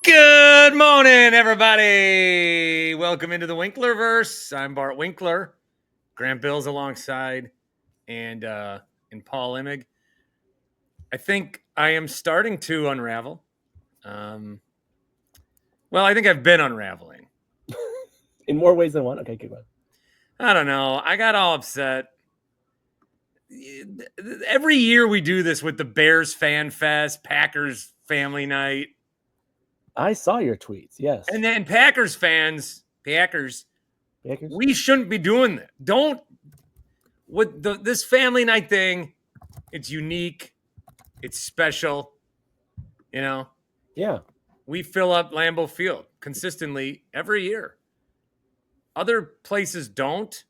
Good morning, everybody. Welcome into the Winklerverse. I'm Bart Winkler. Grant Bill's alongside, and Paul Imig. I think I am starting to unravel. Well, I think I've been unraveling. In more ways than one? Okay, keep going. I don't know. I got all upset. Every year we do this with the Bears Fan Fest, Packers Family Night. I saw your tweets, yes. And then Packers fans, we shouldn't be doing that. Don't with this family night thing. It's unique. It's special. You know. Yeah. We fill up Lambeau Field consistently every year. Other places don't.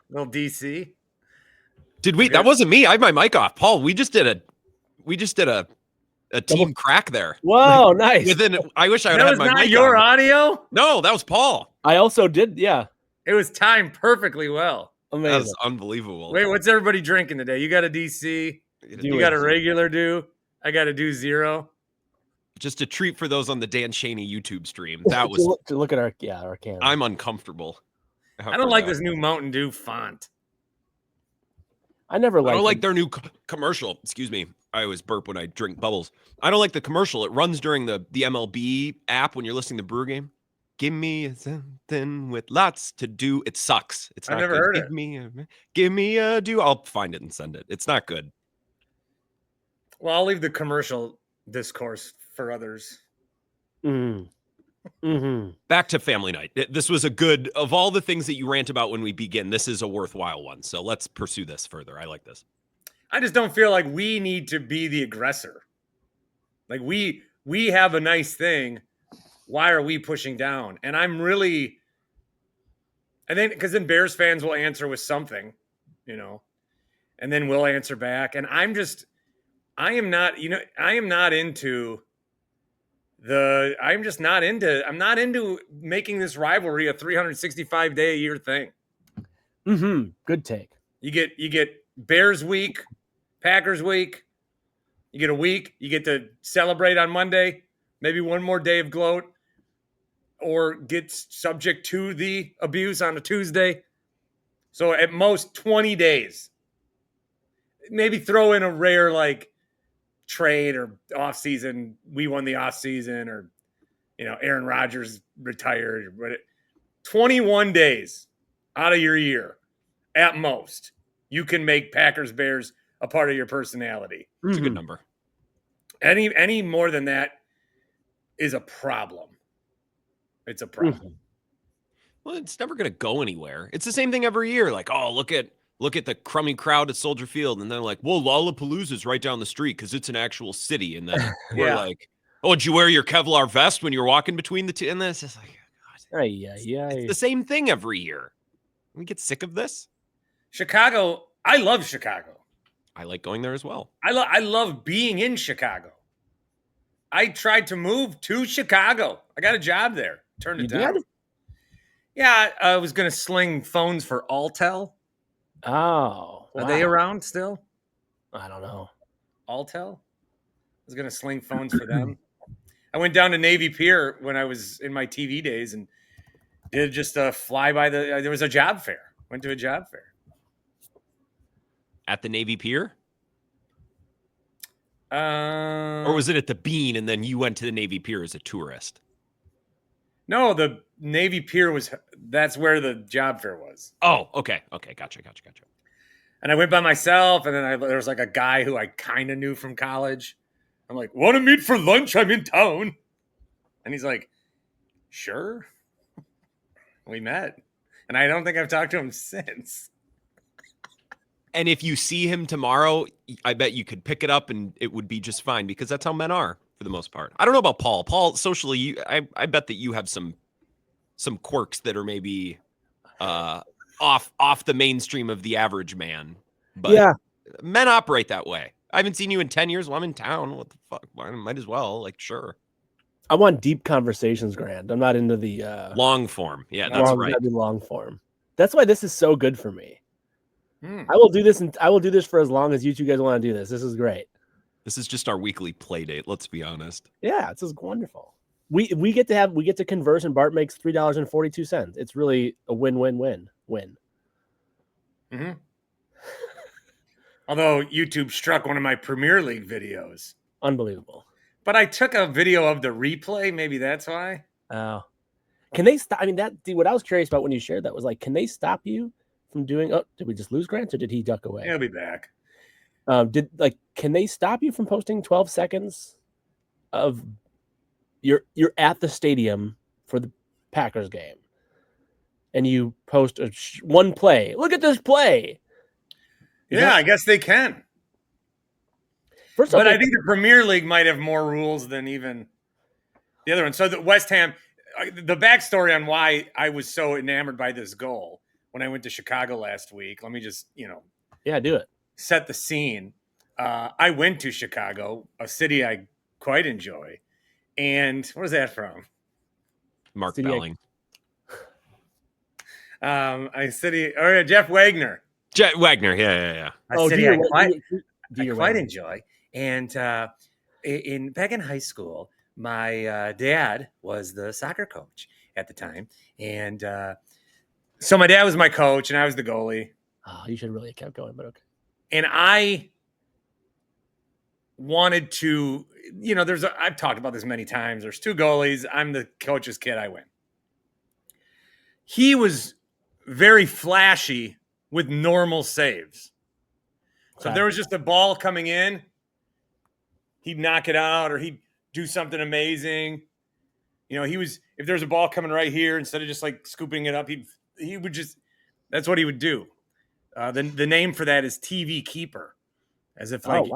Little DC. Did we? That wasn't me. I had my mic off. Paul, we just did a team crack there. Whoa, nice. I wish I would have had my mic on. That was not your audio? No, that was Paul. I also did, yeah. It was timed perfectly well. Amazing. That was unbelievable. Wait, what's everybody drinking today? You got a DC? You got a regular do? I got to do zero. Just a treat for those on the Dan Shaney YouTube stream. That was to look at our can. I'm uncomfortable. I don't like this new Mountain Dew font. I don't like their new commercial. Excuse me. I always burp when I drink bubbles. I don't like the commercial. It runs during the MLB app when you're listening to the Brewer game. Give me something with lots to do. It sucks. It's not I've never good. heard Give me a do. I'll find it and send it. It's not good. Well, I'll leave the commercial discourse for others. Back to family night. This was a good, of all the things that you rant about when we begin, this is a worthwhile one. So let's pursue this further. I like this. I just don't feel like we need to be the aggressor. Like we have a nice thing. Why are we pushing down? And I think because then Bears fans will answer with something, and then we'll answer back. And I'm not into making this rivalry a 365-day-a-year thing. Good take. You get Bears week, Packers week. You get a week. You get to celebrate on Monday, maybe one more day of gloat, or get subject to the abuse on a Tuesday. So at most 20 days. Maybe throw in a rare trade or off season. We won the off season, or Aaron Rodgers retired. But 21 days out of your year, at most, you can make Packers Bears a part of your personality. It's a good number. Any more than that is a problem. It's a problem. Well, it's never going to go anywhere. It's the same thing every year. Like, oh, look at the crummy crowd at Soldier Field. And they're like, well, Lollapalooza's right down the street because it's an actual city. And then we're like, oh, did you wear your Kevlar vest when you were walking between the two? And then it's just like, God, it's the same thing every year. We get sick of this. Chicago, I love Chicago. I like going there as well. I love being in Chicago. I tried to move to Chicago. I got a job there. Turned it down. Did? Yeah, I was going to sling phones for Alltel. Oh, wow. Are they around still? I don't know. Alltel? I was going to sling phones for them. I went down to Navy Pier when I was in my TV days and did just a fly by there was a job fair. Went to a job fair. At the Navy Pier? Or was it at the Bean and then you went to the Navy Pier as a tourist? No, the Navy Pier that's where the job fair was. Oh, okay. Okay, gotcha. And I went by myself, and then there was a guy who I kind of knew from college. I'm like, want to meet for lunch? I'm in town. And he's like, sure. We met. And I don't think I've talked to him since. And if you see him tomorrow, I bet you could pick it up and it would be just fine because that's how men are for the most part. I don't know about Paul. Paul, socially, I bet that you have some quirks that are maybe off the mainstream of the average man. But yeah, men operate that way. I haven't seen you in 10 years. Well, I'm in town. What the fuck? I might as well. Sure. I want deep conversations, Grant. I'm not into the long form. Yeah, that's right. Long form. That's why this is so good for me. I will do this, and I will do this for as long as you two guys want to do this. This is great. This is just our weekly play date. Let's be honest. Yeah, it's just wonderful. We get to converse, and Bart makes $3.42. It's really a win-win-win. Mm-hmm. Although YouTube struck one of my Premier League videos. Unbelievable. But I took a video of the replay. Maybe that's why. Oh. Can they stop? I mean, what I was curious about when you shared that was like, can they stop you from doing? Oh, did we just lose Grant, or did he duck away? He'll be back. Can they stop you from posting 12 seconds of you're at the stadium for the Packers game, and you post one play? Look at this play. I guess they can. First but off, I think the Premier League might have more rules than even the other one. So the West Ham, the backstory on why I was so enamored by this goal when I went to Chicago last week. Let me just, do it. Set the scene. I went to Chicago, a city I quite enjoy. And where's that from? Mark Belling. Jeff Wagner. Jeff Wagner, yeah. A city I quite enjoy. And back in high school, my dad was the soccer coach at the time. And so my dad was my coach, and I was the goalie. Oh, you should really have kept going, but okay. And I wanted to, I've talked about this many times. There's two goalies. I'm the coach's kid. I win. He was very flashy with normal saves. So if there was just a ball coming in, he'd knock it out, or he'd do something amazing. If there was a ball coming right here, instead of just like scooping it up, he would just, that's what he would do. The name for that is TV keeper, as if like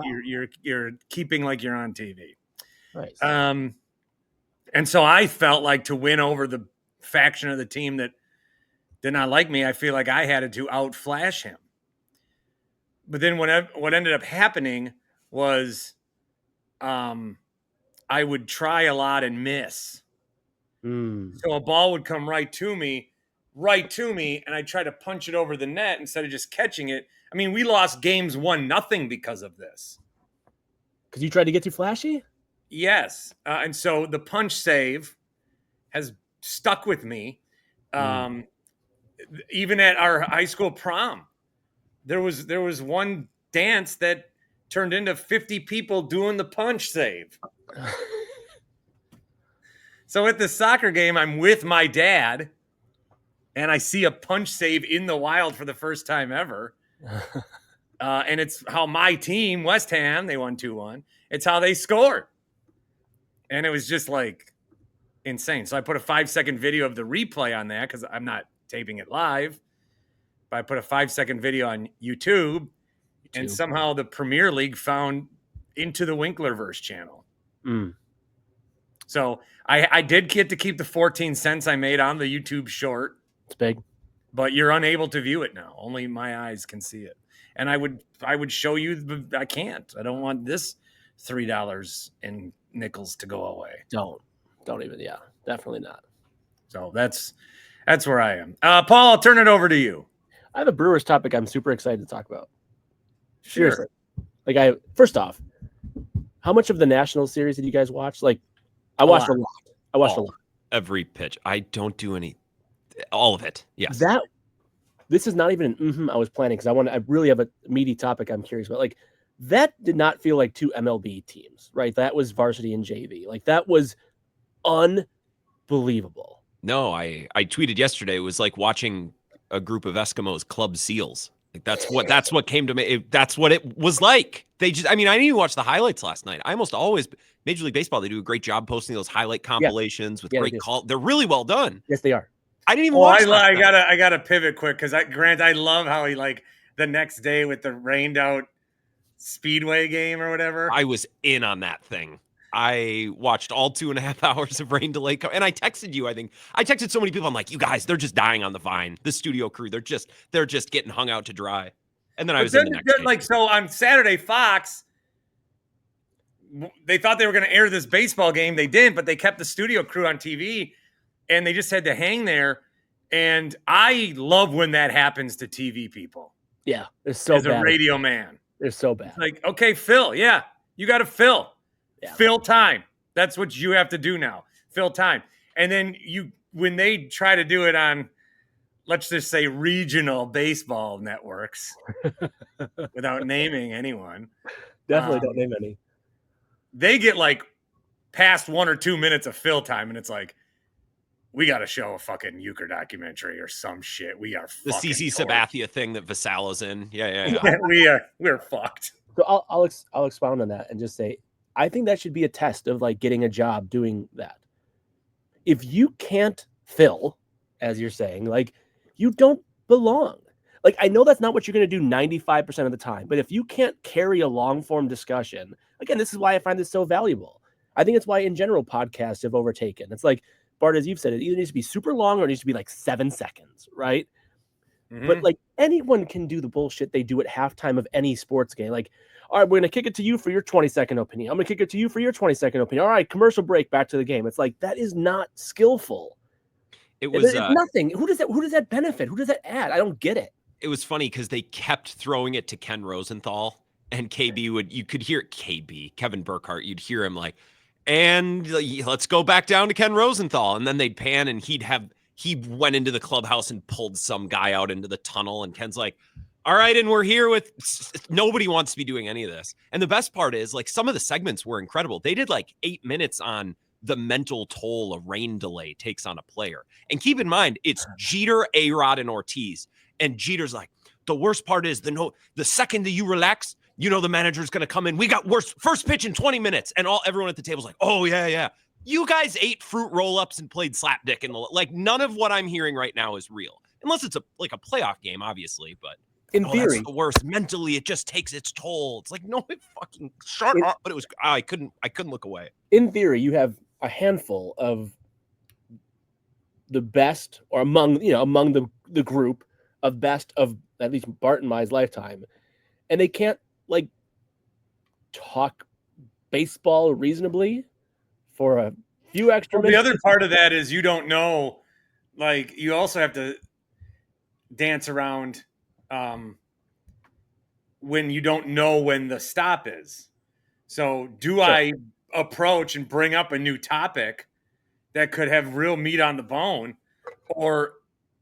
you're keeping like you're on TV. Nice. And so I felt like, to win over the faction of the team that did not like me, I feel like I had to outflash him. But then what ended up happening was I would try a lot and miss. So a ball would come right to me, and I'd try to punch it over the net instead of just catching it. I mean, we lost games 1-0 because of this. Because you tried to get too flashy? Yes. And so the punch save has stuck with me. Even at our high school prom, there was one dance that turned into 50 people doing the punch save. So at the soccer game, I'm with my dad, and I see a punch save in the wild for the first time ever. And it's how my team, West Ham, they won 2-1. It's how they scored. And it was just like insane. So I put a 5-second video of the replay on that, because I'm not taping it live. But I put a 5-second video on YouTube, and somehow the Premier League found into the Winklerverse channel. So I did get to keep the 14 cents I made on the YouTube short. It's big. But you're unable to view it now. Only my eyes can see it. And I would show you, but I can't. I don't want this $3 in nickels to go away. Don't even. Yeah, definitely not. So that's where I am. Paul, I'll turn it over to you. I have a Brewers topic I'm super excited to talk about. Sure. Seriously. First off, how much of the National Series did you guys watch? Like, I watched a lot. I watched a lot. Every pitch. I don't do all of it. Yes. This is not even an I was planning, because I really have a meaty topic I'm curious about. Like, that did not feel like two MLB teams, right? That was varsity and JV. Like, that was unbelievable. No, I tweeted yesterday. It was like watching a group of Eskimos club seals. Like, that's what came to me. That's what it was like. I didn't even watch the highlights last night. I almost always, Major League Baseball, they do a great job posting those highlight compilations with great call. They're really well done. Yes, they are. I didn't even watch that. I gotta pivot quick, because Grant, I love how he, like, the next day with the rained out Speedway game or whatever. I was in on that thing. I watched all 2.5 hours of rain delay, and I texted you. I think I texted so many people. I'm like, you guys, they're just dying on the vine. The studio crew, they're just getting hung out to dry. And then I was in the next game. Like, so on Saturday, Fox, they thought they were going to air this baseball game. They didn't, but they kept the studio crew on TV, and they just had to hang there. And I love when that happens to TV people. Yeah, it's so bad. As a radio man. They're so bad. It's like, okay, Phil, yeah. You got to fill. Yeah. Fill time. That's what you have to do now. Fill time. And then when they try to do it on, let's just say, regional baseball networks, without naming anyone. Definitely don't name any. They get like past 1 or 2 minutes of fill time, and it's like, we got to show a fucking euchre documentary or some shit. We are the fucking CC Sabathia thing that Vasala's in. Yeah. we're fucked. So I'll expound on that and just say, I think that should be a test of like getting a job doing that. If you can't fill, as you're saying, like you don't belong. Like I know that's not what you're going to do 95% of the time, but if you can't carry a long form discussion, again, this is why I find this so valuable. I think it's why in general podcasts have overtaken. It's like, Bart, as you've said, it either needs to be super long or it needs to be like 7 seconds, right? Mm-hmm. But like anyone can do the bullshit they do at halftime of any sports game. Like, all right, we're going to kick it to you for your 20-second opinion. I'm going to kick it to you for your 20-second opinion. All right, commercial break, back to the game. It's like, that is not skillful. It was nothing. Who does that benefit? Who does that add? I don't get it. It was funny because they kept throwing it to Ken Rosenthal, and you could hear Kevin Burkhardt, you'd hear him like, and let's go back down to Ken Rosenthal. And then they'd pan and he went into the clubhouse and pulled some guy out into the tunnel. And Ken's like, all right, and we're here with nobody wants to be doing any of this. And the best part is like some of the segments were incredible. They did like 8 minutes on the mental toll a rain delay takes on a player. And keep in mind, it's Jeter, A-Rod, and Ortiz. And Jeter's like, the worst part is the second that you relax, the manager's going to come in. We got first pitch in 20 minutes. And everyone at the table's like, oh, yeah. You guys ate fruit roll-ups and played slapdick. None of what I'm hearing right now is real. Unless it's a playoff game, obviously. But in theory, that's the worst. Mentally, it just takes its toll. It's like, no, it fucking shut up. But it was, I couldn't look away. In theory, you have a handful of the best, or among the group of best of at least Bart and my lifetime, and they can't like talk baseball reasonably for a few extra minutes. The other part of that is you don't know, like you also have to dance around when you don't know when the stop is. So do sure. I approach and bring up a new topic that could have real meat on the bone, or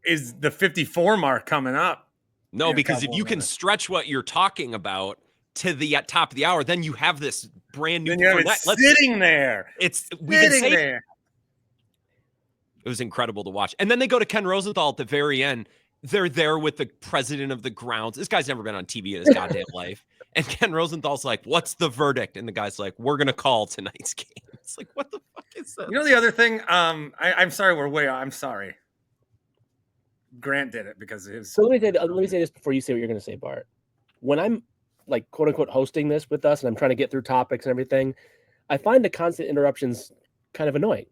is the 54 mark coming up? No, because if you can stretch what you're talking about to the top of the hour, then you have this brand new. Then you have it sitting there. It's sitting there. It was incredible to watch. And then they go to Ken Rosenthal at the very end. They're there with the president of the grounds. This guy's never been on TV in his goddamn life. And Ken Rosenthal's like, what's the verdict? And the guy's like, we're going to call tonight's game. It's like, what the fuck is that? The other thing, I'm sorry, I'm sorry. Grant did it because it was. So let me say this before you say what you're going to say, Bart. When I'm like quote unquote hosting this with us and I'm trying to get through topics and everything, I find the constant interruptions kind of annoying.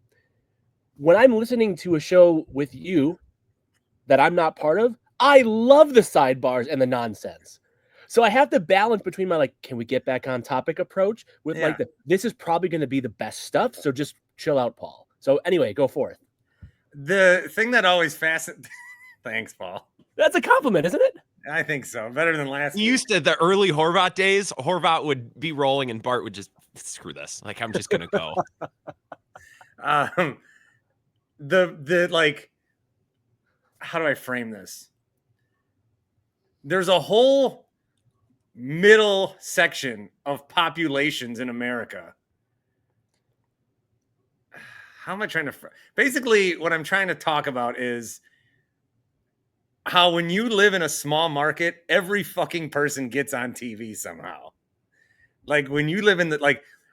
When I'm listening to a show with you that I'm not part of, I love the sidebars and the nonsense. So I have to balance between my like, can we get back on topic approach with like this is probably going to be the best stuff. So just chill out, Paul. So anyway, go forth. The thing that always fascinates. Thanks, Paul. That's a compliment, isn't it? I think so. Better than last week. Used to the early Horvat days, Horvat would be rolling and Bart would just screw this. Like, I'm just going to go. The like, how do I frame this? There's a whole middle section of populations in America. How am I trying to basically what I'm trying to talk about is how when you live in a small market, every fucking person gets on TV somehow. Like when you live in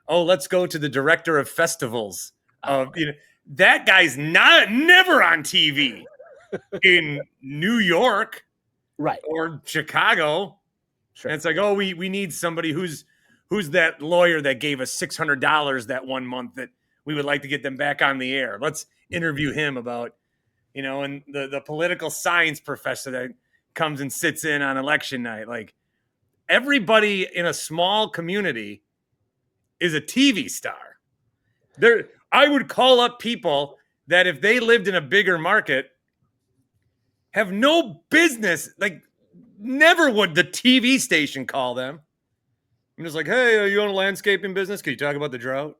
let's go to the director of festivals. That guy's never on TV in New York, right, or Chicago. Sure. And it's like, we need somebody who's that lawyer that gave us $600 that one month that we would like to get them back on the air. Let's interview him about. And the political science professor that comes and sits in on election night. Like everybody in a small community is a TV star. I would call up people that if they lived in a bigger market have no business, like never would the TV station call them. I'm just like, hey, are you on a landscaping business? Can you talk about the drought?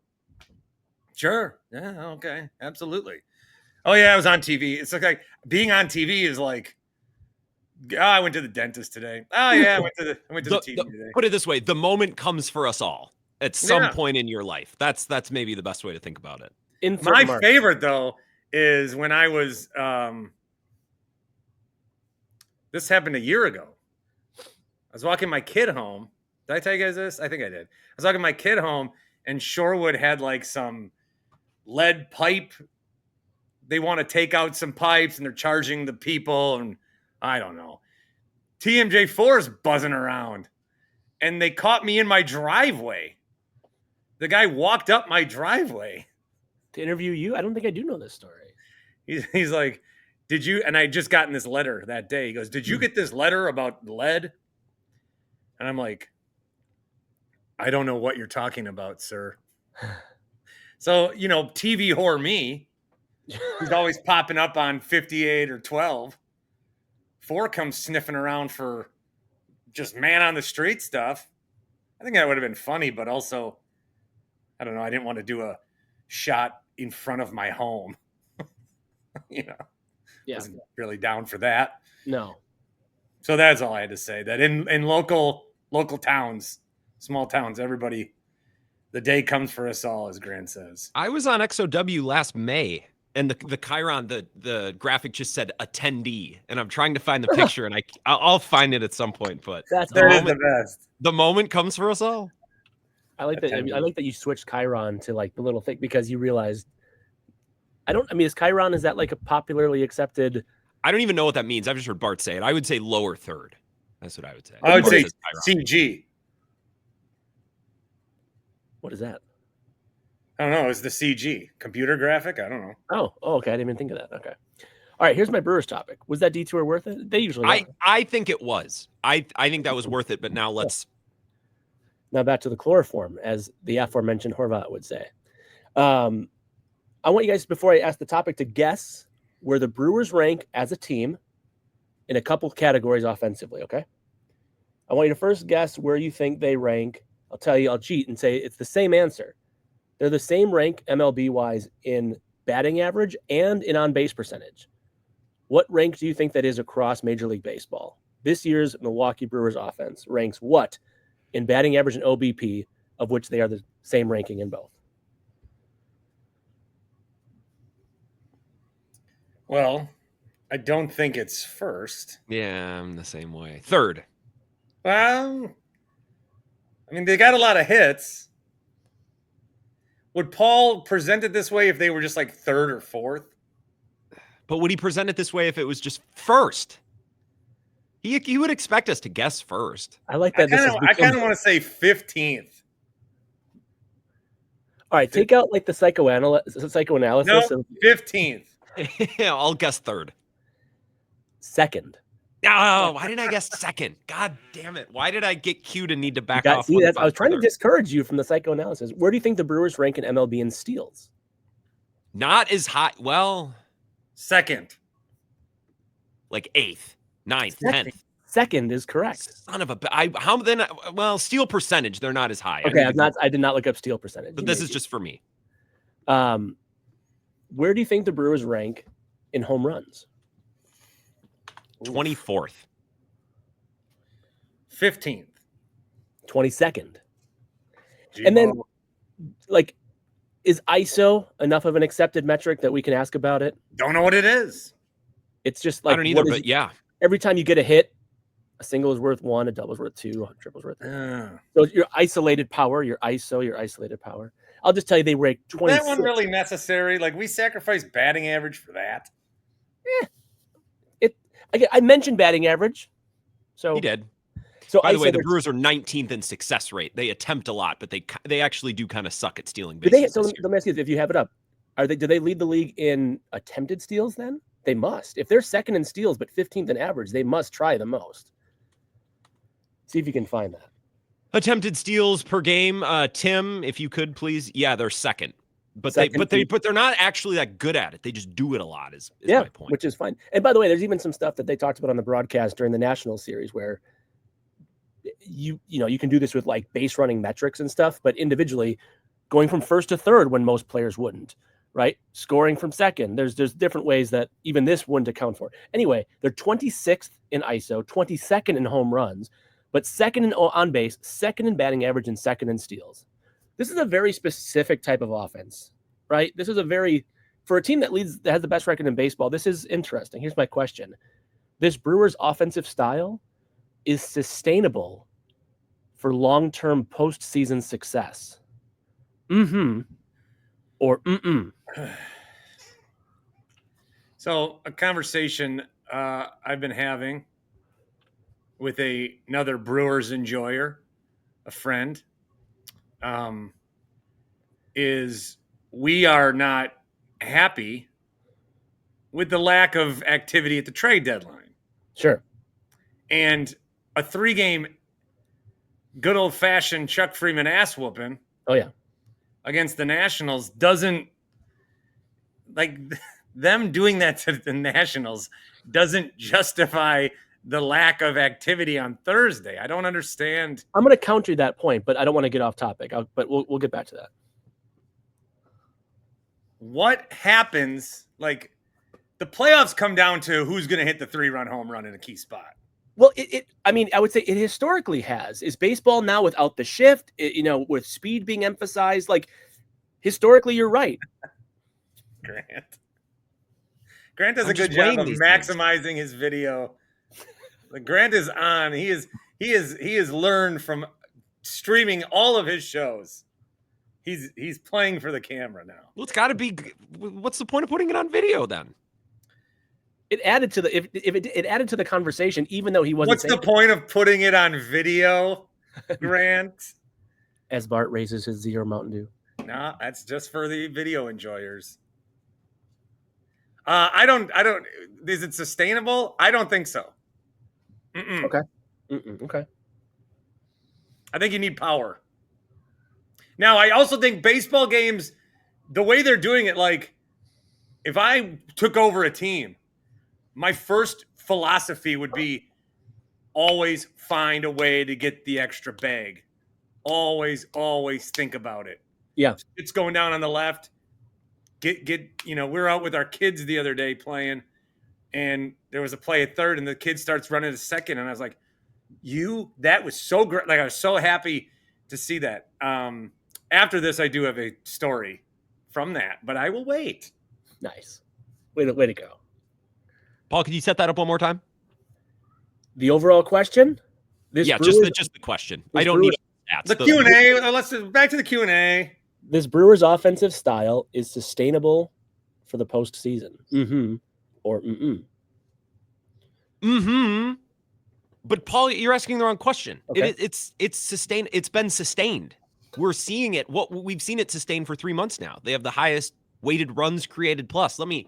Sure. Yeah. Okay. Absolutely. Oh yeah, I was on TV. It's like being on TV is like, oh, I went to the dentist today. Oh yeah, I went to the TV today. Put it this way: the moment comes for us all at some point in your life. That's maybe the best way to think about it. My favorite though is when I was. This happened a year ago. I was walking my kid home. Did I tell you guys this? I think I did. I was walking my kid home, and Shorewood had like some lead pipe. They want to take out some pipes, and they're charging the people, and I don't know. TMJ4 is buzzing around, and they caught me in my driveway. The guy walked up my driveway to interview you. I don't think I do know this story. He's like, did you? And I just gotten this letter that day. He goes, did you get this letter about lead? And I'm like, I don't know what you're talking about, sir. So, TV whore me, he's always popping up on 58 or 12. 4 comes sniffing around for just man on the street stuff. I think that would have been funny, but also, I don't know. I didn't want to do a shot in front of my home. Yeah. Wasn't really down for that. No. So that's all I had to say. That in local towns, small towns, everybody, the day comes for us all, as Grant says. I was on XOW last May, and the Chiron, the graphic just said attendee, and I'm trying to find the picture, and I'll find it at some point. But that is the best. The moment comes for us all. I like that. I like that you switched Chiron to like the little thing because you realized. Is Chiron, is that like a popularly accepted? I don't even know what that means. I've just heard Bart say it. I would say lower third. That's what I would say. I would say CG. What is that? I don't know. It's the CG. Computer graphic? I don't know. Oh, okay. I didn't even think of that. Okay. All right. Here's my Brewers topic. Was that detour worth it? They usually are. I think it was. I think that was worth it, but now let's. Now back to the chloroform, as the aforementioned Horvat would say. I want you guys, before I ask the topic, to guess where the Brewers rank as a team in a couple categories offensively, okay? I want you to first guess where you think they rank. I'll tell you, I'll cheat and say it's the same answer. They're the same rank MLB-wise in batting average and in on-base percentage. What rank do you think that is across Major League Baseball? This year's Milwaukee Brewers offense ranks what in batting average and OBP, of which they are the same ranking in both? Well, I don't think it's first. Yeah, I'm the same way. Third. Well, I mean, they got a lot of hits. Would Paul present it this way if they were just like third or fourth? But would he present it this way if it was just first? He would expect us to guess first. I like that. I kind of want to say 15th. All right, take out like the psychoanalysis. No, 15th. Yeah, I'll guess third. Second. Oh, why didn't I guess second? God damn it. Why did I get cued and need to back off? See, I was trying to discourage you from the psychoanalysis. Where do you think the Brewers rank in MLB in steals? Not as high. Well, second. Like 8th, 9th, 10th. Second is correct. Son of a steal percentage, they're not as high. Okay, I did not look up steal percentage. But this is just for me. Where do you think the Brewers rank in home runs? 24th. 15th. 22nd. And then, like, is ISO enough of an accepted metric that we can ask about it? Don't know what it is. It's just like, I don't either, but yeah. Every time you get a hit, a single is worth 1, a double is worth 2, a triple is worth 3. So your isolated power, your ISO, your isolated power. I'll just tell you they rank 26th. Is that one really necessary? Like, we sacrifice batting average for that? I mentioned batting average. So he did. So by the way, the Brewers are 19th in success rate. They attempt a lot, but they actually do kind of suck at stealing bases. So let me ask you, if you have it up, do they lead the league in attempted steals then? They must. If they're second in steals but 15th in average, they must try the most. See if you can find that. Attempted steals per game, Tim, if you could please. Yeah, they're second. But they're not actually that good at it. They just do it a lot is my point. Which is fine. And by the way, there's even some stuff that they talked about on the broadcast during the National Series where you can do this with like base running metrics and stuff, but individually going from first to third when most players wouldn't, right? Scoring from second. There's different ways that even this wouldn't account for. Anyway, they're 26th in ISO, 22nd in home runs, but second in on base, second in batting average, and second in steals. This is a very specific type of offense, right? This is for a team that has the best record in baseball, this is interesting. Here's my question. This Brewers offensive style is sustainable for long-term postseason success. Or So a conversation I've been having with another Brewers enjoyer, a friend, is we are not happy with the lack of activity at the trade deadline. Sure. And a 3-game good old-fashioned Chuck Freeman ass whooping. Oh, yeah. Against the Nationals doesn't, like, them doing that to the Nationals doesn't justify the lack of activity on Thursday. I don't understand. I'm going to counter that point, but I don't want to get off topic. But we'll get back to that. What happens? Like, the playoffs come down to who's going to hit the 3-run home run in a key spot. Well, I would say it historically has. Is baseball now without the shift, with speed being emphasized? Like, historically, you're right. Grant does a good job of maximizing his video. Like, Grant is on. He has learned from streaming all of his shows. He's playing for the camera now. Well, it's got to be. What's the point of putting it on video then? It added to it added to the conversation, even though he wasn't. What's the point of putting it on video, Grant? As Bart raises his Zero Mountain Dew. No, that's just for the video enjoyers. I don't. Is it sustainable? I don't think so. Okay. Okay. I think you need power. Now, I also think baseball games, the way they're doing it, like, if I took over a team, my first philosophy would be always find a way to get the extra bag. Always think about it. Yeah. It's going down on the left. We were out with our kids the other day playing, and there was a play at third, and the kid starts running to second, and I was like, that was so great. Like, I was so happy to see that. After this, I do have a story from that, but I will wait. Nice. Way to go. Paul, could you set that up one more time? The overall question? Just the question. I don't need stats. The Q&A. Let's back to the Q&A. This Brewers offensive style is sustainable for the postseason. Or But Paul, you're asking the wrong question. Okay. It's sustained. It's been sustained. We're seeing it. We've seen it sustained for 3 months now. They have the highest weighted runs created plus. Let me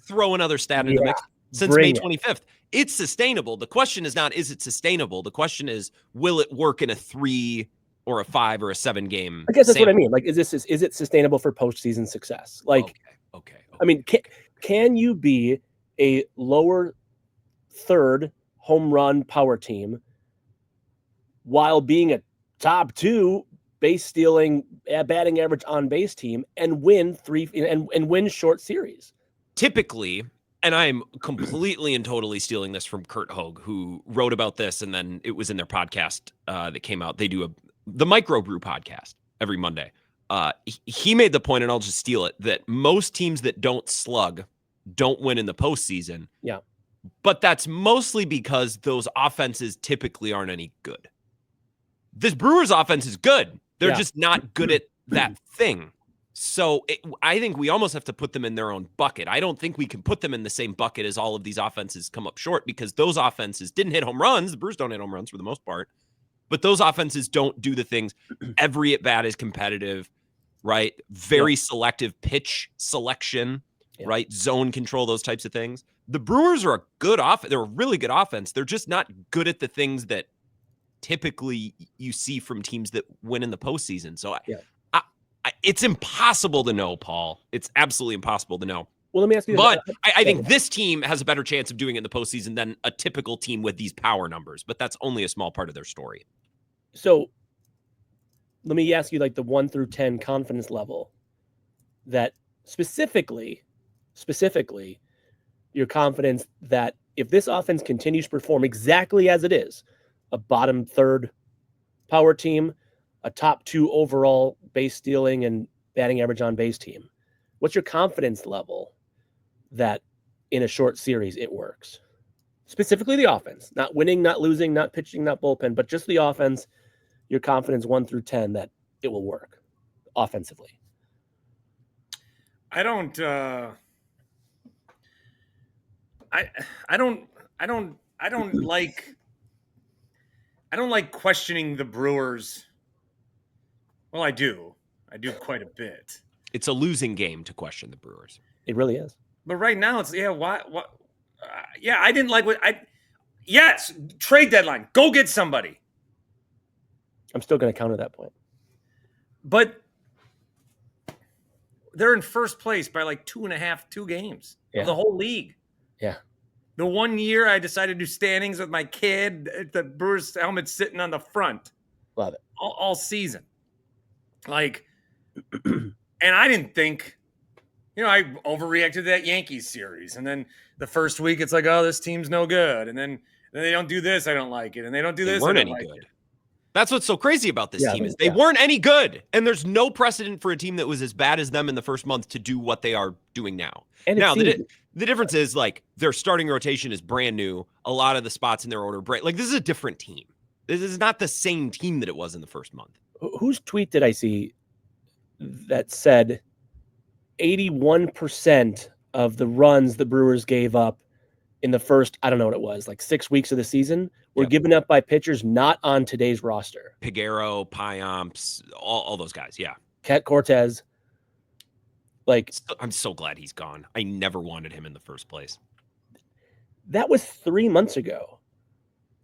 throw another stat in the mix. Since May 25th, it's sustainable. The question is not, is it sustainable? The question is, will it work in a 3 or a 5 or a 7 game? I guess that's what I mean. Like, is it sustainable for postseason success? Like, okay. I mean, can you be a lower third home run power team while being a top 2 base stealing batting average on base team and win win short series? Typically, and I'm completely and totally stealing this from Kurt Hogue, who wrote about this, and then it was in their podcast that came out. They do the Microbrew podcast every Monday. He made the point, and I'll just steal it, that most teams that don't slug don't win in the postseason. Yeah. But that's mostly because those offenses typically aren't any good. This Brewers offense is good. They're just not good at that thing. So I think we almost have to put them in their own bucket. I don't think we can put them in the same bucket as all of these offenses come up short, because those offenses didn't hit home runs. The Brewers don't hit home runs for the most part, but those offenses don't do the things. Every at bat is competitive, right? Very selective pitch selection, right? Zone control, those types of things. The Brewers are a good offense. They're a really good offense. They're just not good at the things that typically you see from teams that win in the postseason. So it's impossible to know, Paul. It's absolutely impossible to know. Well, let me ask you this. But I think this team has a better chance of doing it in the postseason than a typical team with these power numbers, but that's only a small part of their story. So let me ask you like the 1 through 10 confidence level that specifically your confidence that if this offense continues to perform exactly as it is, a bottom third power team, a top 2 overall base stealing and batting average on base team, what's your confidence level that in a short series it works? Specifically the offense, not winning, not losing, not pitching, not bullpen, but just the offense, your confidence 1 through 10 that it will work offensively. I don't like questioning the Brewers. Well, I do quite a bit. It's a losing game to question the Brewers. It really is. But right now it's I didn't like yes, trade deadline. Go get somebody. I'm still going to counter that point. But they're in first place by like 2 games of the whole league. Yeah. The one year I decided to do standings with my kid, the Brewers helmet sitting on the front. Love it. All season. Like, and I didn't think, I overreacted to that Yankees series. And then the first week it's like, oh, this team's no good. And then they don't do this, I don't like it. And they don't do this, they weren't I don't any like good. it. That's what's so crazy about this team is they weren't any good. And there's no precedent for a team that was as bad as them in the first month to do what they are doing now. And now, the difference is like their starting rotation is brand new. A lot of the spots in their order break. Like this is a different team. This is not the same team that it was in the first month. Whose tweet did I see that said 81% of the runs the Brewers gave up in the first, I don't know what it was, like 6 weeks of the season were given up by pitchers not on today's roster. Piguero, Piamps, all those guys. Yeah. Cat Cortez. Like, I'm so glad he's gone. I never wanted him in the first place. That was 3 months ago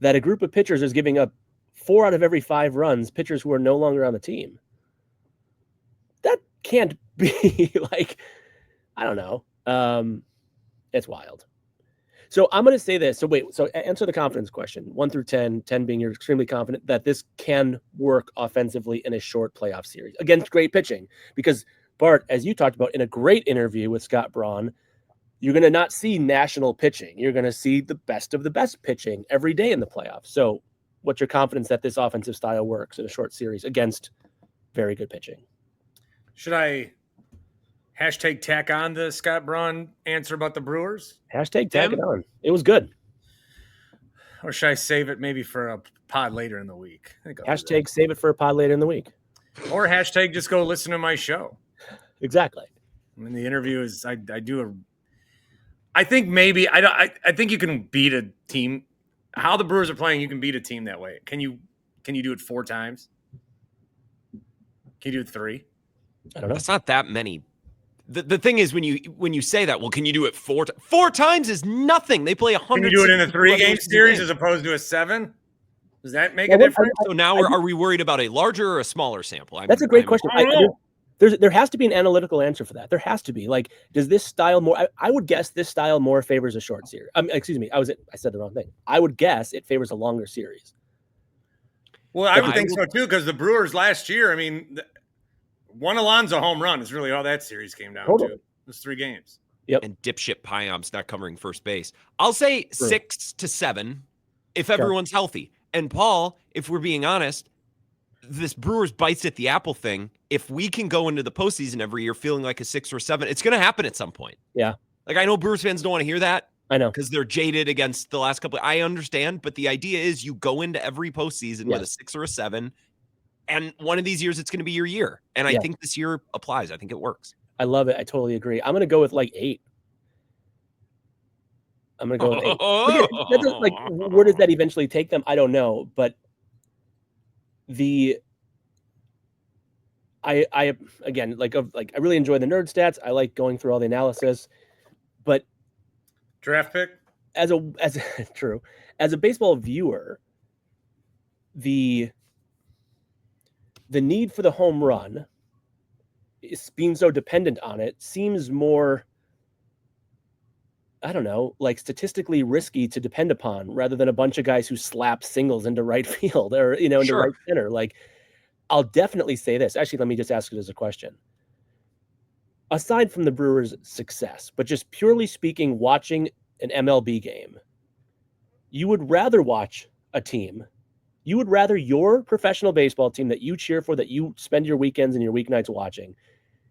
that a group of pitchers is giving up 4 out of every 5 runs, pitchers who are no longer on the team. That can't be like, I don't know. It's wild. So I'm going to say this. So answer the confidence question. 1 through 10, 10 being you're extremely confident that this can work offensively in a short playoff series against great pitching. Because, Bart, as you talked about in a great interview with Scott Braun, you're going to not see national pitching. You're going to see the best of the best pitching every day in the playoffs. So what's your confidence that this offensive style works in a short series against very good pitching? Should I hashtag tack on the Scott Braun answer about the Brewers? Hashtag tack it on. It was good. Or should I save it maybe for a pod later in the week? Hashtag save it for a pod later in the week. Or hashtag just go listen to my show. Exactly. I mean, the interview is I think you can beat a team. How the Brewers are playing, you can beat a team that way. Can you do it 4 times? Can you do it 3? I don't know. That's not that many. The thing is when you say that, well, can you do it 4 times? 4 times is nothing. They play 100. Can you do it in a 3-game series as opposed to a 7? Does that make a difference? So now are we worried about a larger or a smaller sample? That's a great question. There has to be an analytical answer for that. There has to be. Like, does this style more? I would guess this style more favors a short series. Excuse me. I said the wrong thing. I would guess it favors a longer series. Well, I would think so too, because the Brewers last year, I mean, one Alonso home run is really all that series came down to. It was 3 games. Yep. And dipshit Piamps not covering first base. I'll say 6 to 7 if everyone's healthy. And Paul, if we're being honest, this Brewers bites at the apple thing, if we can go into the postseason every year feeling like a 6 or 7, it's going to happen at some point. Yeah. Like, I know Brewers fans don't want to hear that. I know. Because they're jaded against the last couple. I understand, but the idea is you go into every postseason with a 6 or a 7, and one of these years it's going to be your year. And I think this year applies. I think it works. I love it. I totally agree. I'm going to go with like 8. I'm going to go with 8. Like, where does that eventually take them? I don't know. But I again, like I really enjoy the nerd stats. I like going through all the analysis, but draft pick as a baseball viewer, the need for the home run is being so dependent on it seems more I don't know, like statistically risky to depend upon rather than a bunch of guys who slap singles into right field or, into Sure. right center. Like, I'll definitely say this. Actually, let me just ask it as a question. Aside from the Brewers' success, but just purely speaking, watching an MLB game, you would rather watch a team. You would rather your professional baseball team that you cheer for, that you spend your weekends and your weeknights watching,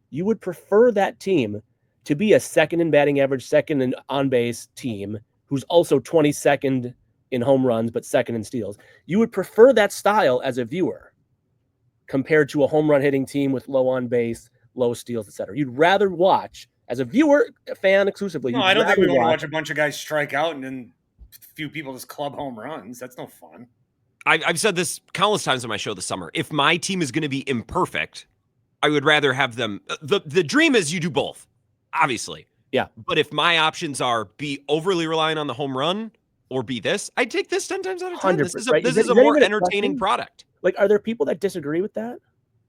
you would prefer that team to be a second in batting average, second in on base team who's also 22nd in home runs, but second in steals. You would prefer that style as a viewer compared to a home run hitting team with low on base, low steals, etc. You'd rather watch, as a viewer, a fan exclusively. No, I don't think we want to watch a bunch of guys strike out and then a few people just club home runs. That's no fun. I've said this countless times on my show this summer. If my team is going to be imperfect, I would rather have them. The dream is you do both, obviously. Yeah. But if my options are be overly reliant on the home run or be this, I'd take this 10 times out of 10. This is a more entertaining product. Like, are there people that disagree with that?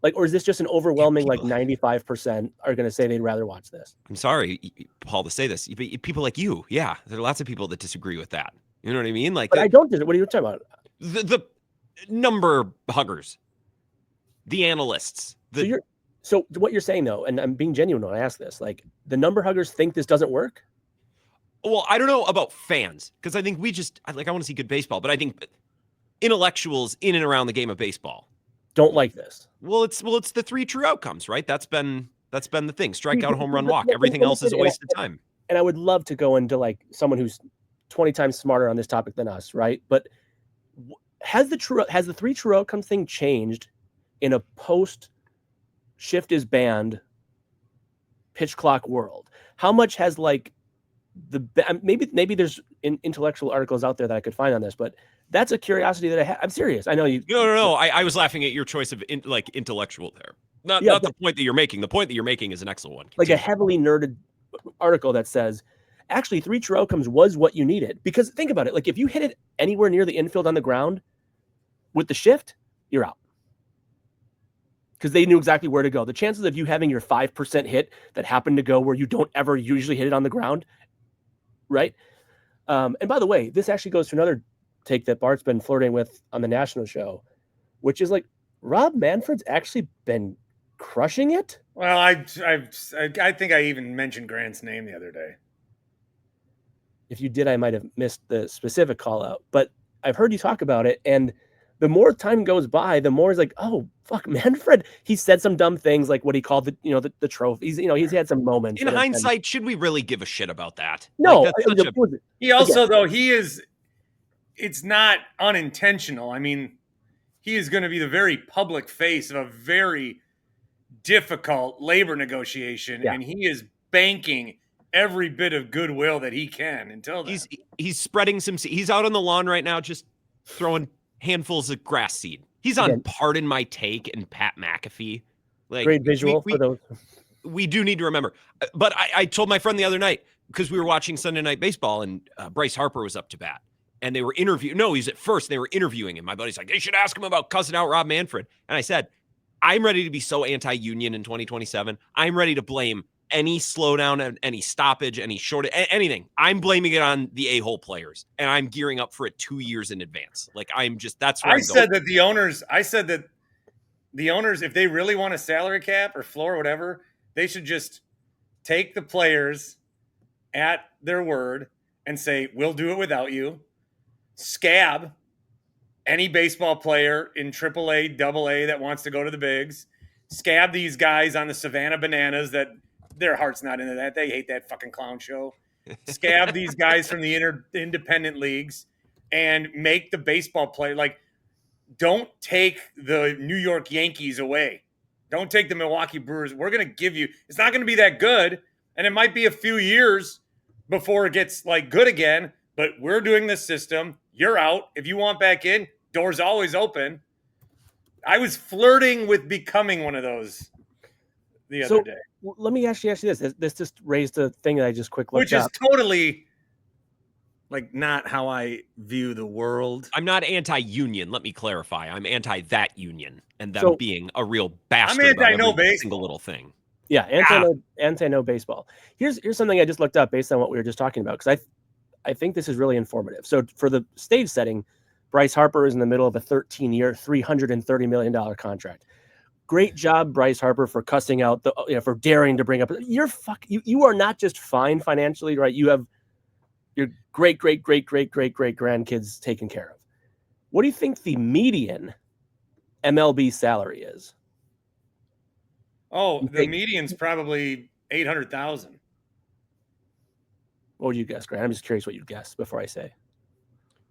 Like, or is this just an overwhelming, like 95% are going to say they'd rather watch this? I'm sorry, Paul, to say this. People like you, yeah, there are lots of people that disagree with that. You know what I mean? Like, but I don't disagree. What are you talking about? The number huggers, the analysts. So what you're saying, though, and I'm being genuine when I ask this, like, the number huggers think this doesn't work? Well, I don't know about fans, because I think I want to see good baseball, but I think intellectuals in and around the game of baseball don't like this. Well, it's the three true outcomes, right? That's been the thing. Strikeout, home run, walk. Everything else is a waste of time. And I would love to go into like someone who's 20 times smarter on this topic than us, right? But has the three true outcomes thing changed in a post shift is banned pitch clock world? How much has like maybe there's intellectual articles out there that I could find on this, but that's a curiosity that I have. I'm serious. I know you. No. I was laughing at your choice of intellectual there. Not the point that you're making. The point that you're making is an excellent one. Continue. Like a heavily nerded article that says, actually, three true outcomes was what you needed. Because think about it. Like, if you hit it anywhere near the infield on the ground with the shift, you're out. Because they knew exactly where to go. The chances of you having your 5% hit that happened to go where you don't ever usually hit it on the ground, right? And by the way, this actually goes to another take that Bart's been flirting with on the national show, which is like, Rob Manfred's actually been crushing it. Well, I think I even mentioned Grant's name the other day. If you did, I might have missed the specific call out, but I've heard you talk about it. And the more time goes by, the more it's like, oh, fuck, Manfred. He said some dumb things like what he called the trophies. He's had some moments. In hindsight, should we really give a shit about that? No. Like, he also, though, it's not unintentional. I mean, he is going to be the very public face of a very difficult labor negotiation, and he is banking every bit of goodwill that he can until then. He's spreading some seed. He's out on the lawn right now just throwing handfuls of grass seed. He's on Pardon My Take and Pat McAfee. Like, great visual for those. We do need to remember. But I told my friend the other night, because we were watching Sunday Night Baseball, and Bryce Harper was up to bat. And they were interviewing. No, he's at first. They were interviewing him. My buddy's like, they should ask him about cussing out Rob Manfred. And I said, I'm ready to be so anti-union in 2027. I'm ready to blame any slowdown, any stoppage, any short, anything. I'm blaming it on the a-hole players, and I'm gearing up for it 2 years in advance. Like, that's where I said that the owners, if they really want a salary cap or floor or whatever, they should just take the players at their word and say, we'll do it without you. Scab any baseball player in AAA, AA that wants to go to the bigs. Scab these guys on the Savannah Bananas that their heart's not into that. They hate that fucking clown show. Scab these guys from the independent leagues and make the baseball player, like, don't take the New York Yankees away. Don't take the Milwaukee Brewers. We're going to give you, it's not going to be that good. And it might be a few years before it gets like good again, but we're doing this system. You're out. If you want back in, doors always open. I was flirting with becoming one of those the other day. Let me actually ask you this. This just raised a thing that I just quickly looked up. Which is totally like not how I view the world. I'm not anti-union. Let me clarify. I'm anti that union and them being a real bastard. I'm anti no base single little thing. Yeah, anti-no baseball. Here's something I just looked up based on what we were just talking about, because I think this is really informative. So for the stage setting, Bryce Harper is in the middle of a 13-year, $330 million contract. Great job, Bryce Harper, for cussing out for daring to bring up. You are not just fine financially, right? You have your great grandkids taken care of. What do you think the median MLB salary is? Oh, the median's probably 800,000. What would you guess, Grant? I'm just curious what you'd guess before I say.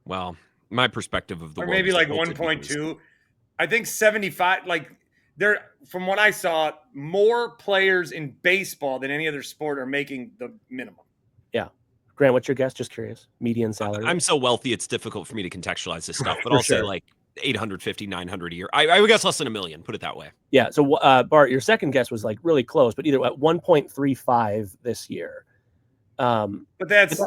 Well, my perspective of the or world maybe like 1.2. I think 75. Like from what I saw, more players in baseball than any other sport are making the minimum. Yeah. Grant, what's your guess? Just curious. Median salary. I'm so wealthy, it's difficult for me to contextualize this stuff, but I'll say like 850, 900 a year. I would guess less than $1 million, put it that way. Yeah. So Bart, your second guess was like really close, but either at 1.35 this year. But that's,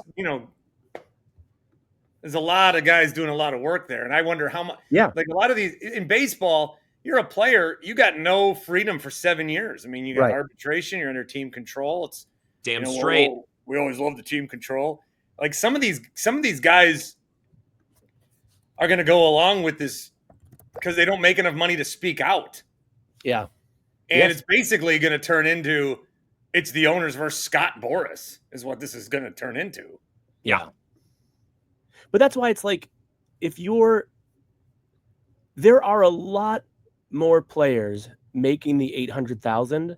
there's a lot of guys doing a lot of work there. And I wonder how much, like a lot of these in baseball, you're a player, you got no freedom for 7 years. I mean, you got arbitration, you're under team control. It's damn straight. We always love the team control. Like some of these guys are going to go along with this because they don't make enough money to speak out. Yeah. And it's basically going to turn into, it's the owners versus Scott Boras is what this is going to turn into. Yeah. But that's why it's like, there are a lot more players making the 800,000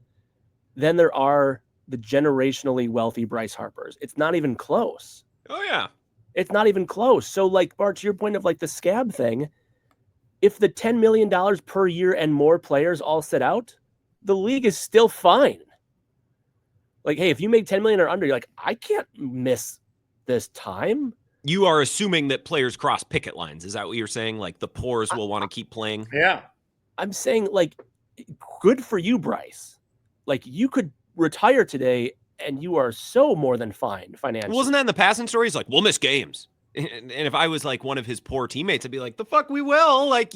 than there are the generationally wealthy Bryce Harpers. It's not even close. Oh yeah. It's not even close. So like, Bart, to your point of like the scab thing, if the $10 million per year and more players all sit out, the league is still fine. Like, hey, if you make 10 million or under, you're like, I can't miss this time. You are assuming that players cross picket lines. Is that what you're saying? Like the poors will want to keep playing? Yeah. I'm saying, like, good for you, Bryce. Like, you could retire today and you are so more than fine financially. Wasn't that in the passing story? He's like, we'll miss games. And if I was like one of his poor teammates, I'd be like, the fuck we will. Like,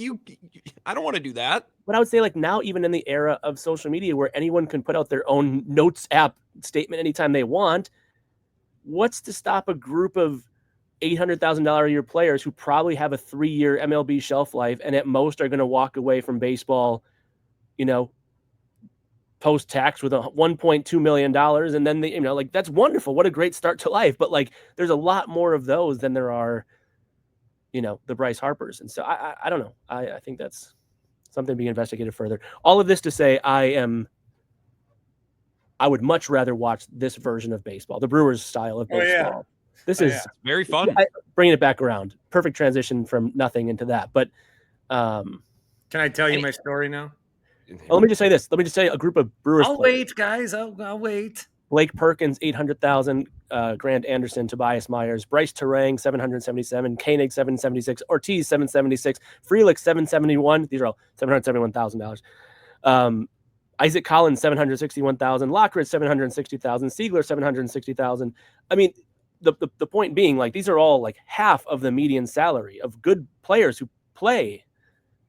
I don't want to do that. But I would say, like, now, even in the era of social media where anyone can put out their own notes app statement anytime they want, what's to stop a group of $800,000 a year players who probably have a 3-year MLB shelf life and at most are going to walk away from baseball, post-tax with $1.2 million. And then like, that's wonderful. What a great start to life. But like, there's a lot more of those than there are, the Bryce Harpers. And so I don't know. I think that's something to be investigated further. All of this to say, I would much rather watch this version of baseball, the Brewers style of baseball. Oh, yeah. This is very fun. Bringing it back around. Perfect transition from nothing into that. But can I tell you my story now? Let me just say this. Let me just say a group of Brewers I'll players. wait, guys. I'll wait. Blake Perkins, 800,000. Grant Anderson, Tobias Myers, Bryce Terang, 777. Koenig, 776. Ortiz, 776. Frelick, 771. These are all $771,000. Isaac Collins, 761,000. Lockridge, 760,000. Siegler, 760,000. I mean, the point being, like, these are all like half of the median salary of good players who play,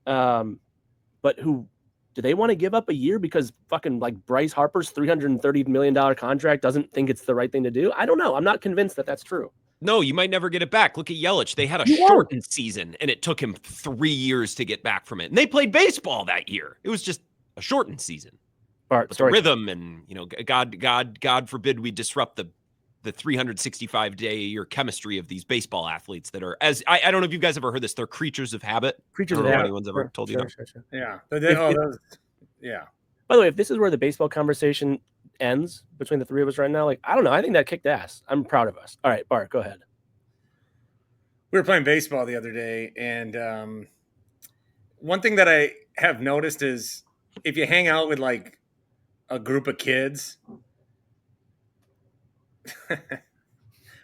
but who do they want to give up a year because fucking like Bryce Harper's $330 million contract doesn't think it's the right thing to do? I don't know. I'm not convinced that that's true. No, you might never get it back. Look at Yelich. They had a shortened season, and it took him 3 years to get back from it. And they played baseball that year. It was just a shortened season. Bart, but the rhythm and, God forbid we disrupt the 365-day-a-year chemistry of these baseball athletes that are, as I don't know if you guys ever heard this, they're creatures of habit. Creatures of habit. Anyone's ever told you that? Sure. Yeah. Yeah. By the way, if this is where the baseball conversation ends between the three of us right now, like, I don't know. I think that kicked ass. I'm proud of us. All right, Bart, go ahead. We were playing baseball the other day, and one thing that I have noticed is if you hang out with like a group of kids,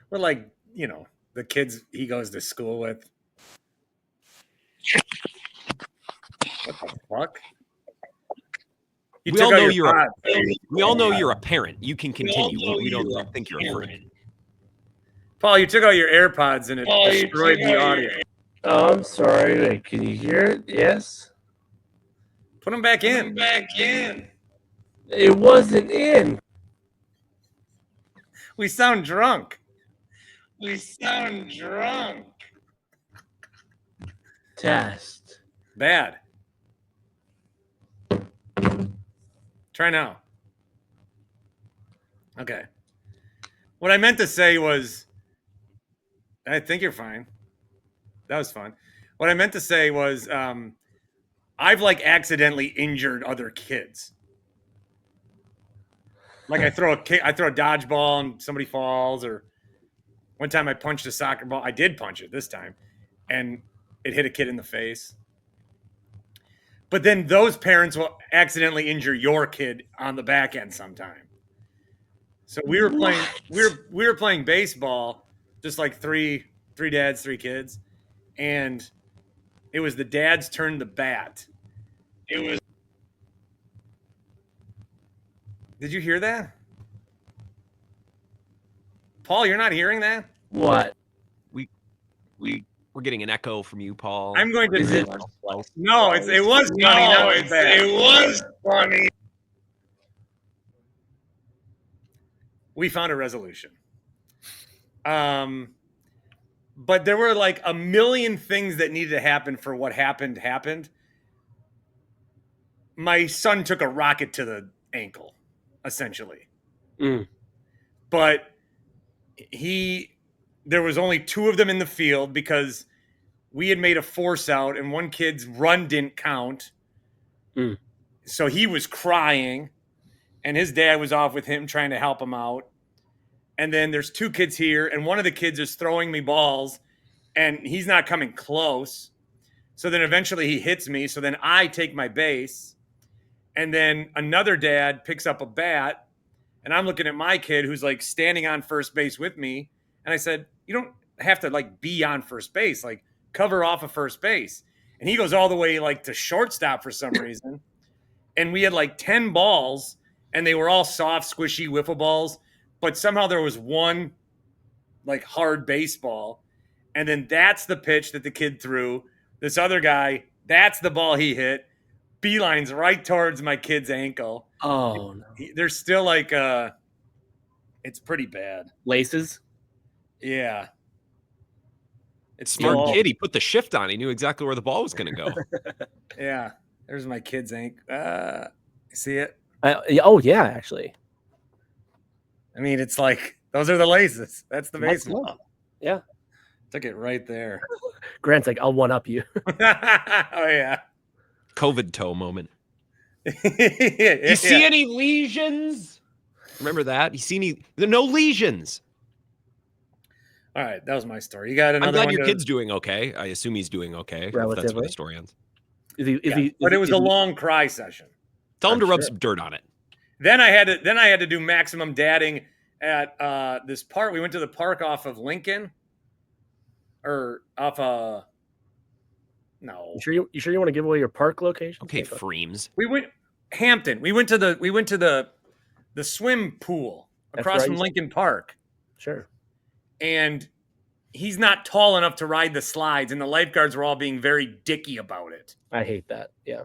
we're like, the kids he goes to school with. What the fuck? We all know you're a parent. You can continue. We don't think you're a friend. Paul, you took out your AirPods and it destroyed the audio. Oh, I'm sorry. Wait, can you hear it? Yes. Put them back in. It wasn't in. We sound drunk. Test. Bad. Try now. Okay. What I meant to say was, I think you're fine. That was fun. What I meant to say was, I've like accidentally injured other kids. Like I throw a dodgeball and somebody falls, or one time I punched a soccer ball. I did punch it this time, and it hit a kid in the face. But then those parents will accidentally injure your kid on the back end sometime. So we were playing we were playing baseball, just like three dads, 3 kids, and it was the dad's turn to bat. Did you hear that? Paul, you're not hearing that? What? We're getting an echo from you, Paul. I'm going to. Is it? No, it was funny. Now it's bad. It was funny. We found a resolution. But there were like a million things that needed to happen for what happened. My son took a rocket to the ankle, essentially. But there was only 2 of them in the field because we had made a force out and one kid's run didn't count. So he was crying and his dad was off with him trying to help him out. And then there's 2 kids here and one of the kids is throwing me balls and he's not coming close. So then eventually he hits me. So then I take my base and then another dad picks up a bat and I'm looking at my kid who's like standing on first base with me. And I said, you don't have to like be on first base, like cover off of first base. And he goes all the way like to shortstop for some reason. And we had like 10 balls and they were all soft, squishy wiffle balls. But somehow there was one like hard baseball. And then that's the pitch that the kid threw. This other guy, that's the ball he hit. Beelines right towards my kid's ankle. Oh, no. There's still like, it's pretty bad. Laces? Yeah. It's Smart still, kid. He put the shift on. He knew exactly where the ball was going to go. yeah. There's my kid's ankle. See it? Oh, yeah, actually. I mean, it's like, those are the laces. That's the baseball. Nice. Yeah. Took it right there. Grant's like, I'll one up you. Oh, yeah. COVID toe moment. You You see any lesions? Remember that? You see any? No lesions. All right, that was my story. You got another I'm glad one your to- kid's doing okay. I assume he's doing okay. If that's where Relatively. the story ends. But it was a long cry session. Tell him I'm to rub sure. some dirt on it. Then I had to do maximum dadding at this park. We went to the park off of Lincoln, or off no. You sure you want to give away your park location? Okay, Freems. We went Hampton. We went to the swim pool That's across right. from Lincoln Park, Sure. and he's not tall enough to ride the slides, and the lifeguards were all being very dicky about it. I hate that. Yeah.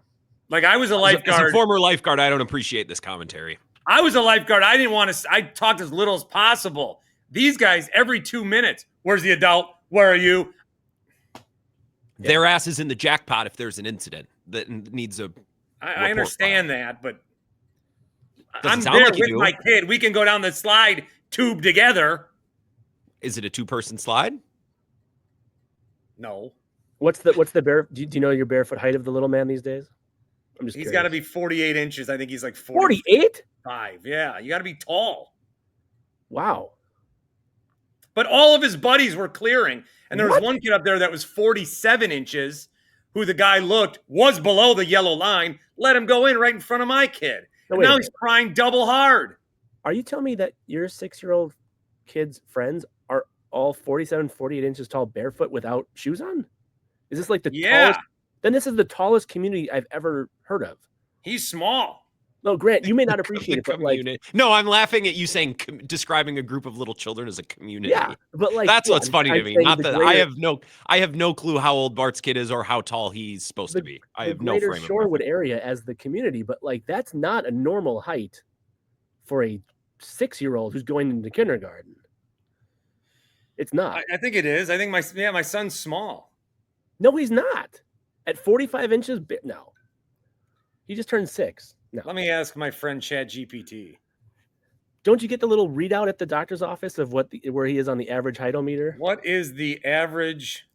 Like I was a As lifeguard. a former lifeguard, I don't appreciate this commentary. I was a lifeguard. I didn't want to. I talked as little as possible. These guys, every 2 minutes, where's the adult? Where are you? Their ass is in the jackpot if there's an incident that needs a. I understand that, but Doesn't I'm sound there like you with do. my kid. We can go down the slide tube together. Is it a 2-person slide? No, What's the bare? Do you know your barefoot height of the little man these days? I'm just. he's curious. got to be 48 inches. I think he's like 48. 45. Yeah, you got to be tall. Wow. But all of his buddies were clearing, and there was What? one kid up there that was 47 inches, who the guy looked was below the yellow line. Let him go in right in front of my kid. No, And wait a now minute. he's crying double hard. Are you telling me that your 6-year-old kid's friends are all 47, 48 inches tall barefoot without shoes on? Is this like the Yeah. tallest? Then this is the tallest community I've ever heard of. He's small. No, Grant, you may not appreciate it, but like, no, I'm laughing at you saying describing a group of little children as a community. yeah, but like that's what's funny to me. Not that greater, I have no clue how old Bart's kid is or how tall he's supposed to be. I have no frame of Shorewood area as the community, but like that's not a normal height for a 6-year-old who's going into kindergarten. It's not. I think it is. I think my son's small. No, he's not. At 45 inches, no. He just turned 6. No. Let me ask my friend ChatGPT. Don't you get the little readout at the doctor's office of where he is on the average height-o-meter? What is the average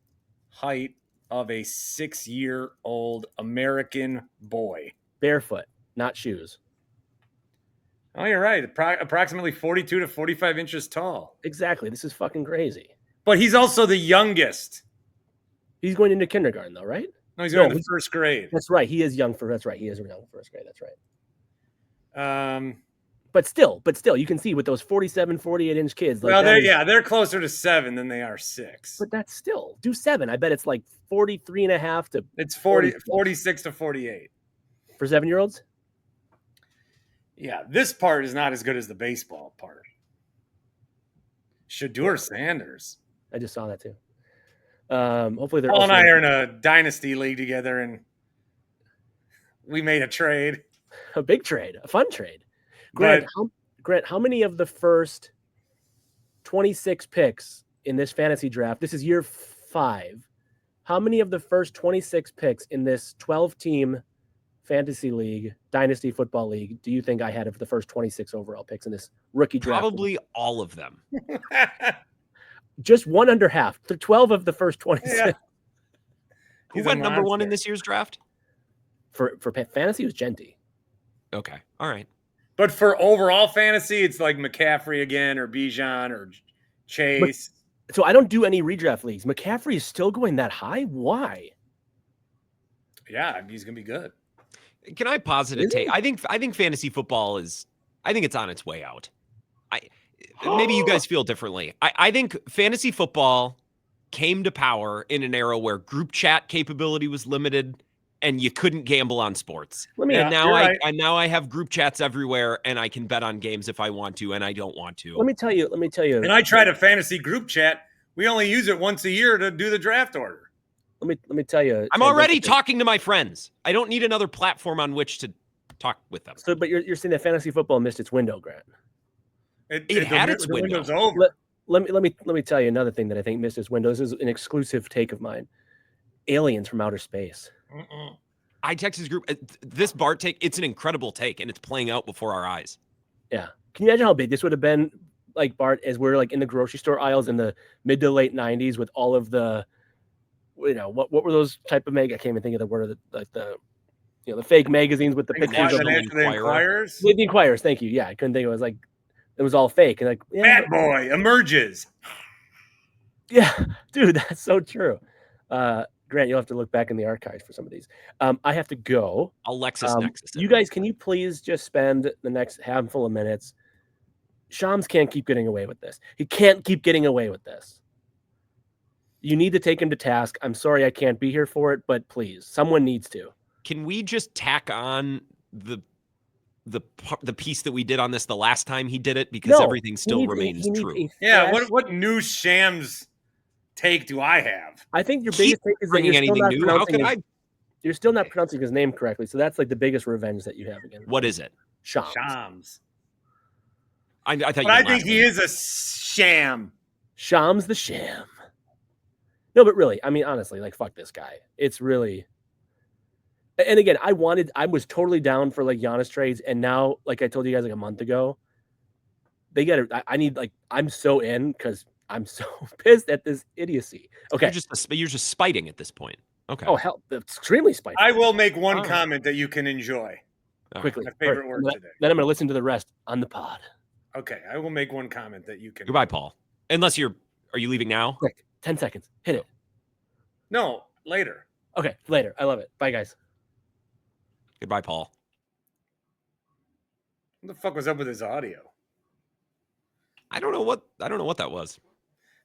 height of a 6-year-old American boy? Barefoot, not shoes. Oh, you're right. Approximately 42 to 45 inches tall. Exactly. This is fucking crazy. But he's also the youngest. He's going into kindergarten, though, right? No, he's going to first grade. That's right. He is young for. That's right. He is young for first grade. That's right. But still, you can see with those 47, 48-inch kids. Like, well, they're closer to 7 than they are 6. But that's still do 7. I bet it's like 43 and a half to. It's 46 to 48 for 7-year-olds. Yeah, this part is not as good as the baseball part. Shedeur Sanders. I just saw that too. Hopefully they're. Paul and I are in a dynasty league together, and we made a trade. A big trade, a fun trade. Grant, how many of the first 26 picks in this fantasy draft? This is year 5. How many of the first 26 picks in this 12-team fantasy league, dynasty football league, do you think I had of the first 26 overall picks in this rookie draft? Probably all of them. Just one under half. 12 of the first 26. Yeah. Who went number 1 in this year's draft? For fantasy, it was Genty. Okay. All right. But for overall fantasy, it's like McCaffrey again, or Bijan, or Chase. So I don't do any redraft leagues. McCaffrey is still going that high? Why? Yeah, he's going to be good. Can I posit a take? I think fantasy football I think it's on its way out. Maybe you guys feel differently. I think fantasy football came to power in an era where group chat capability was limited and you couldn't gamble on sports. Now I have group chats everywhere and I can bet on games if I want to and I don't want to. Let me tell you. And I tried a fantasy group chat. We only use it once a year to do the draft order. Let me tell you. I'm already talking to my friends. I don't need another platform on which to talk with them. So, but you're saying that fantasy football missed its window, Grant. It had its window. Over. Let me tell you another thing that I think missed its window. This is an exclusive take of mine. Aliens from outer space. I texted this group. This Bart take, it's an incredible take, and it's playing out before our eyes. Yeah. Can you imagine how big this would have been, like, Bart, as we're like in the grocery store aisles in the mid to late 90s with all of the, what were those type of I can't even think of the word, the fake magazines with the pictures of the Inquirers. The Inquirers, thank you. Yeah, I couldn't think of it. It was like, it was all fake. And like, Fat Boy emerges. Yeah, dude, that's so true. Grant, you'll have to look back in the archives for some of these. I have to go. Alexis Nexus. You guys, can you please just spend the next handful of minutes? Shams can't keep getting away with this. He can't keep getting away with this. You need to take him to task. I'm sorry I can't be here for it, but please, someone needs to. Can we just tack on the piece that we did on this the last time he did it? Because everything still remains true. Yeah, what new Shams take do I have? I think your biggest take is bringing anything new. How could I? You're still not pronouncing his name correctly, so that's like the biggest revenge that you have again. What is it? Shams. I think he is a sham. Shams the sham. No, but really, I mean, honestly, like, fuck this guy. It's really. And again, I was totally down for like Giannis trades, and now, like I told you guys like a month ago, they get it. I'm so in because I'm so pissed at this idiocy. Okay, you're just spiting at this point. Okay. Oh hell, extremely spiteful. I will make one comment that you can enjoy quickly. My favorite word today. Then I'm going to listen to the rest on the pod. Okay, I will make one comment that you can. Goodbye, Paul. Unless are you leaving now? Quick, 10 seconds. Hit it. No, later. Okay, later. I love it. Bye, guys. Goodbye, Paul. What the fuck was up with his audio? I don't know what that was.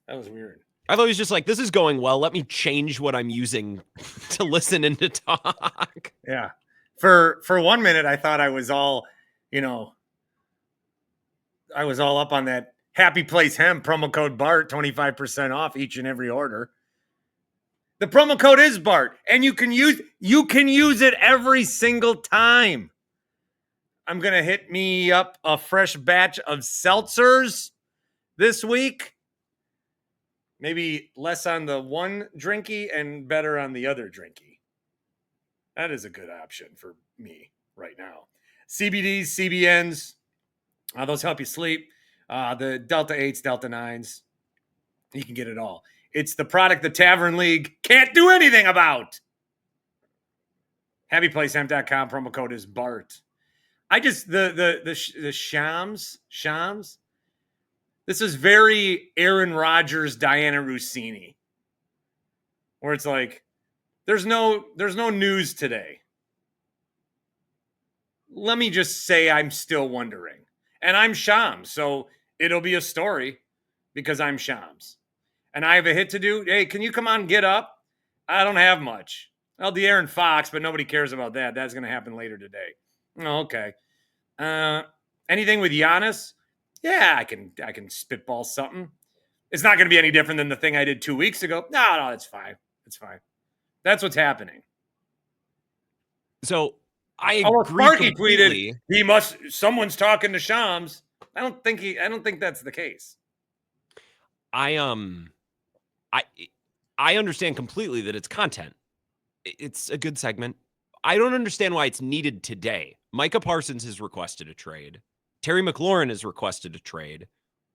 That was weird. I thought he was just like, this is going well. Let me change what I'm using to listen and to talk. Yeah. For 1 minute, I thought I was all I was all up on that Happy Place Hemp promo code Bart, 25% off each and every order. The promo code is Bart, and you can use it every single time. I'm going to hit me up a fresh batch of seltzers this week. Maybe less on the one drinky and better on the other drinky. That is a good option for me right now. CBDs, CBNs, those help you sleep. The Delta 8s, Delta 9s, you can get it all. It's the product the Tavern League can't do anything about. HappyPlaceHemp.com, promo code is Bart. The Shams. This is very Aaron Rodgers, Diana Rossini, where it's like, there's no news today. Let me just say I'm still wondering. And I'm Shams, so it'll be a story because I'm Shams. And I have a hit to do. Hey, can you come on and get up? I don't have much. I'll De'Aaron Fox, but nobody cares about that. That's going to happen later today. Oh, okay. Anything with Giannis? Yeah, I can spitball something. It's not going to be any different than the thing I did 2 weeks ago. No, it's fine. It's fine. That's what's happening. So I agree. Sparky tweeted, someone's talking to Shams. I don't think that's the case. I understand completely that it's content. It's a good segment. I don't understand why it's needed today. Micah Parsons has requested a trade. Terry McLaurin has requested a trade.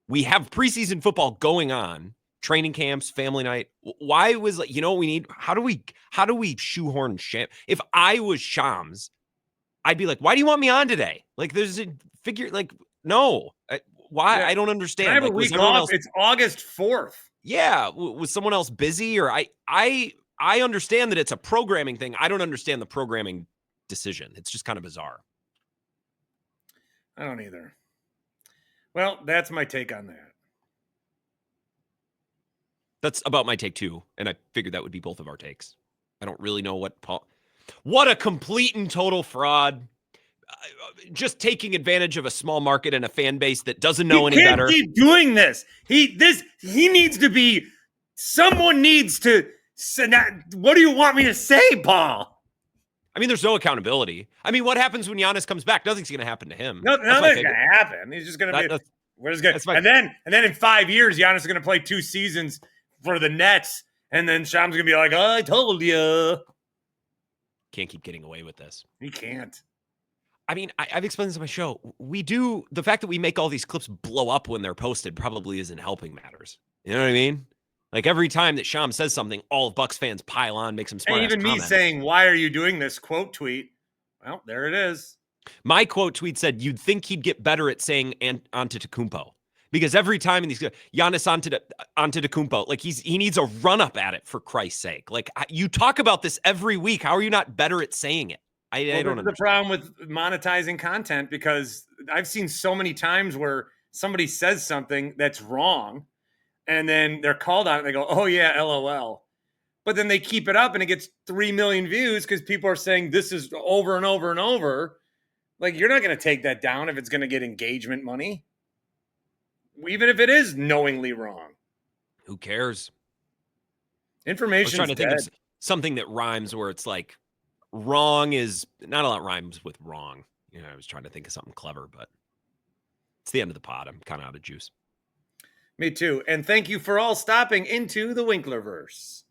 We have preseason football going on, training camps, family night. Why was what we need? How do we shoehorn Shams? If I was Shams, I'd be like, why do you want me on today? There's a figure, no. Why? Yeah. I don't understand. I have a week off. It's August 4th. Yeah. Was someone else busy? Or I understand that it's a programming thing. I don't understand the programming decision. It's just kind of bizarre. I don't either. Well, that's my take on that. That's about my take too. And I figured that would be both of our takes. I don't really know what a complete and total fraud. Just taking advantage of a small market and a fan base that doesn't know any better. He can't keep doing this. He needs to be, someone needs to, what do you want me to say, Paul? I mean, there's no accountability. I mean, what happens when Giannis comes back? Nothing's going to happen to him. Nothing's going to happen. He's just going to be. Where's good? And then in 5 years, Giannis is going to play 2 seasons for the Nets, and then Shams going to be like, "Oh, I told you." Can't keep getting away with this. He can't. I mean, I've explained this on my show. The fact that we make all these clips blow up when they're posted probably isn't helping matters. You know what I mean? Every time that Shams says something, all of Bucks fans pile on, make some smart. And even me saying, "Why are you doing this?" quote tweet. Well, there it is. My quote tweet said, "You'd think he'd get better at saying Antetokounmpo, because every time in these Giannis Antetokounmpo, he needs a run up at it, for Christ's sake. You talk about this every week. How are you not better at saying it?" I don't understand. The problem with monetizing content, because I've seen so many times where somebody says something that's wrong, and then they're called on it, and they go, "Oh yeah, LOL." But then they keep it up and it gets 3 million views because people are saying this is over and over and over. You're not going to take that down if it's going to get engagement money. Even if it is knowingly wrong. Who cares? Information. I'm trying to think of something that rhymes where it's wrong is not a lot rhymes with wrong. I was trying to think of something clever, but it's the end of the pod. I'm kind of out of juice. Me too. And thank you for all stopping into the Winklerverse.